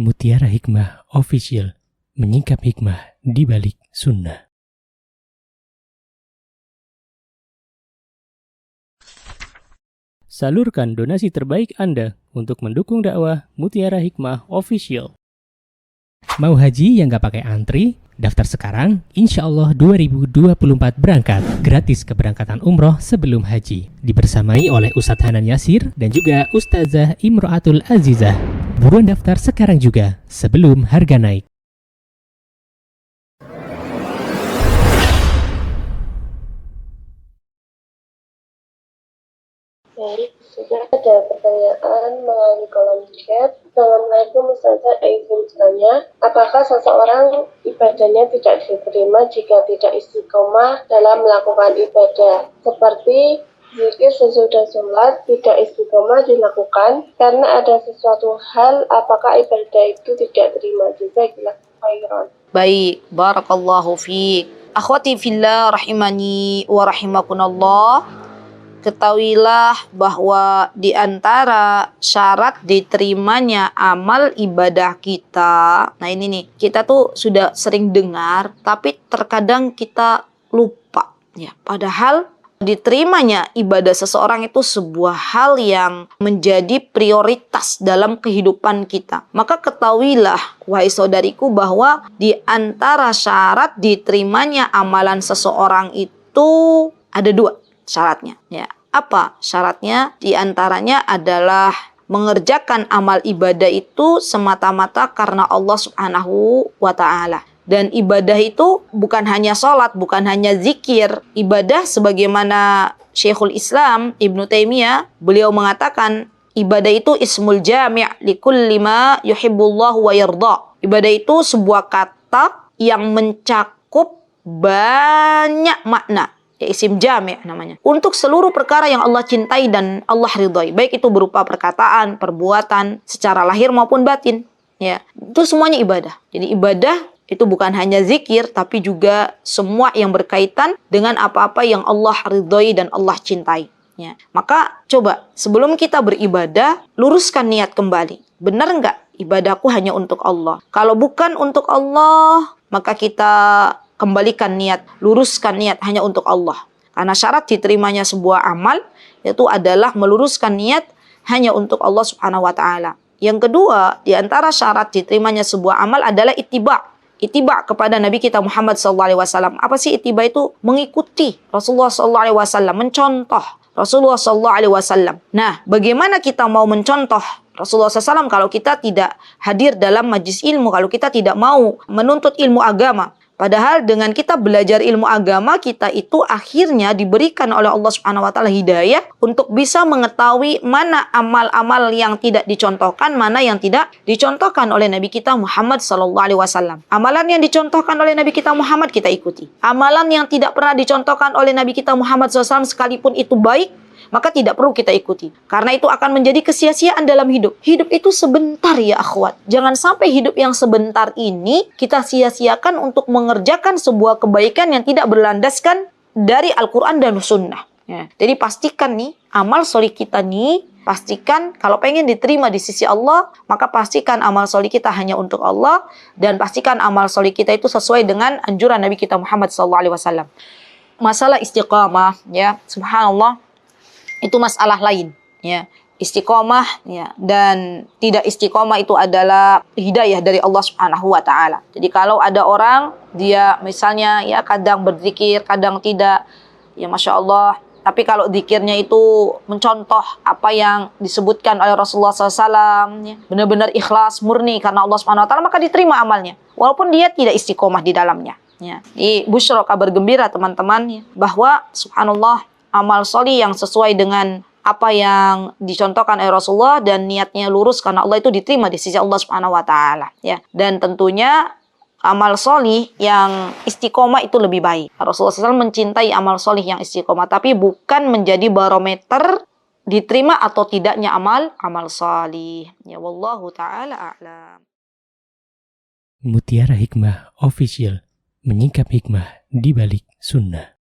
Mutiara Hikmah Official, menyingkap hikmah di balik sunnah. Salurkan donasi terbaik Anda untuk mendukung dakwah Mutiara Hikmah Official. Mau haji yang gak pakai antri? Daftar sekarang, insya Allah 2024 berangkat. Gratis keberangkatan umroh sebelum haji. Dibersamai oleh Ustadz Hanan Yasir dan juga Ustazah Imro'atul Azizah. Buruan daftar sekarang juga, sebelum harga naik. Baik, sudah ada pertanyaan melalui kolom chat. Assalamualaikum Ustazah, izin bertanya, apakah seseorang ibadahnya tidak diterima jika tidak istiqomah dalam melakukan ibadah? Seperti zikir sesudah sholat tidak istiqomah dilakukan karena ada sesuatu hal, apakah ibadah itu tidak terima? Jazakallahu khairan. Baik, barakallahu fiik. Akhwati fillah rahimani wa rahimakunallah. Ketahuilah bahwa di antara syarat diterimanya amal ibadah kita. Nah ini nih, kita tuh sudah sering dengar, tapi terkadang kita lupa. Ya, padahal diterimanya ibadah seseorang itu sebuah hal yang menjadi prioritas dalam kehidupan kita. Maka ketahuilah, wahai saudariku, bahwa di antara syarat diterimanya amalan seseorang itu ada dua syaratnya. Ya, apa syaratnya? Di antaranya adalah mengerjakan amal ibadah itu semata-mata karena Allah Subhanahu wa ta'ala. Dan ibadah itu bukan hanya sholat, bukan hanya zikir. Ibadah sebagaimana Syekhul Islam Ibnu Taimiyah, beliau mengatakan ibadah itu ismul jami' likulli ma yuhibbullahu wa yarda. Ibadah itu sebuah kata yang mencakup banyak makna. Ya, isim jami' namanya. Untuk seluruh perkara yang Allah cintai dan Allah ridhai. Baik itu berupa perkataan, perbuatan, secara lahir maupun batin. Ya, itu semuanya ibadah. Jadi ibadah itu bukan hanya zikir, tapi juga semua yang berkaitan dengan apa-apa yang Allah ridhai dan Allah cintai. Ya. Maka coba sebelum kita beribadah, luruskan niat kembali. Benar nggak ibadahku hanya untuk Allah? Kalau bukan untuk Allah, maka kita kembalikan niat, luruskan niat hanya untuk Allah. Karena syarat diterimanya sebuah amal itu adalah meluruskan niat hanya untuk Allah Subhanahu wa ta'ala. Yang kedua, di antara syarat diterimanya sebuah amal adalah ittiba'. Ittiba' kepada Nabi kita Muhammad SAW. Apa sih ittiba' itu? Mengikuti Rasulullah SAW, mencontoh Rasulullah SAW. Nah, bagaimana kita mau mencontoh Rasulullah SAW kalau kita tidak hadir dalam majlis ilmu, kalau kita tidak mau menuntut ilmu agama? Padahal dengan kita belajar ilmu agama, kita itu akhirnya diberikan oleh Allah Subhanahu wa ta'ala hidayah untuk bisa mengetahui mana amal-amal yang tidak dicontohkan, mana yang tidak dicontohkan oleh Nabi kita Muhammad SAW. Amalan yang dicontohkan oleh Nabi kita Muhammad kita ikuti. Amalan yang tidak pernah dicontohkan oleh Nabi kita Muhammad SAW sekalipun itu baik, maka tidak perlu kita ikuti. Karena itu akan menjadi kesia-siaan dalam hidup. Hidup itu sebentar ya akhwat. Jangan sampai hidup yang sebentar ini kita sia-siakan untuk mengerjakan sebuah kebaikan yang tidak berlandaskan dari Al-Quran dan Sunnah. Ya. Jadi pastikan nih, amal solih kita nih, pastikan kalau pengen diterima di sisi Allah, maka pastikan amal solih kita hanya untuk Allah, dan pastikan amal solih kita itu sesuai dengan anjuran Nabi kita Muhammad SAW. Masalah istiqamah, ya, subhanallah, itu masalah lain, ya. Istiqomah, ya, dan tidak istiqomah itu adalah hidayah dari Allah Subhanahu wa ta'ala. Jadi kalau ada orang dia misalnya ya kadang berzikir, kadang tidak, ya masya Allah, tapi kalau zikirnya itu mencontoh apa yang disebutkan oleh Rasulullah SAW, ya, benar-benar ikhlas, murni karena Allah Subhanahu wa ta'ala, maka diterima amalnya walaupun dia tidak istiqomah di dalamnya, ya. Ini busyra, kabar gembira teman-teman, ya, bahwa subhanallah amal solih yang sesuai dengan apa yang dicontohkan oleh Rasulullah dan niatnya lurus karena Allah itu diterima di sisi Allah Subhanahu wa ta'ala, ya. Dan tentunya amal solih yang istiqomah itu lebih baik. Rasulullah SAW mencintai amal solih yang istiqomah, tapi bukan menjadi barometer diterima atau tidaknya amal solih. Ya, wallahu ta'ala a'lam. Mutiara Hikmah Official, menyingkap hikmah di balik sunnah.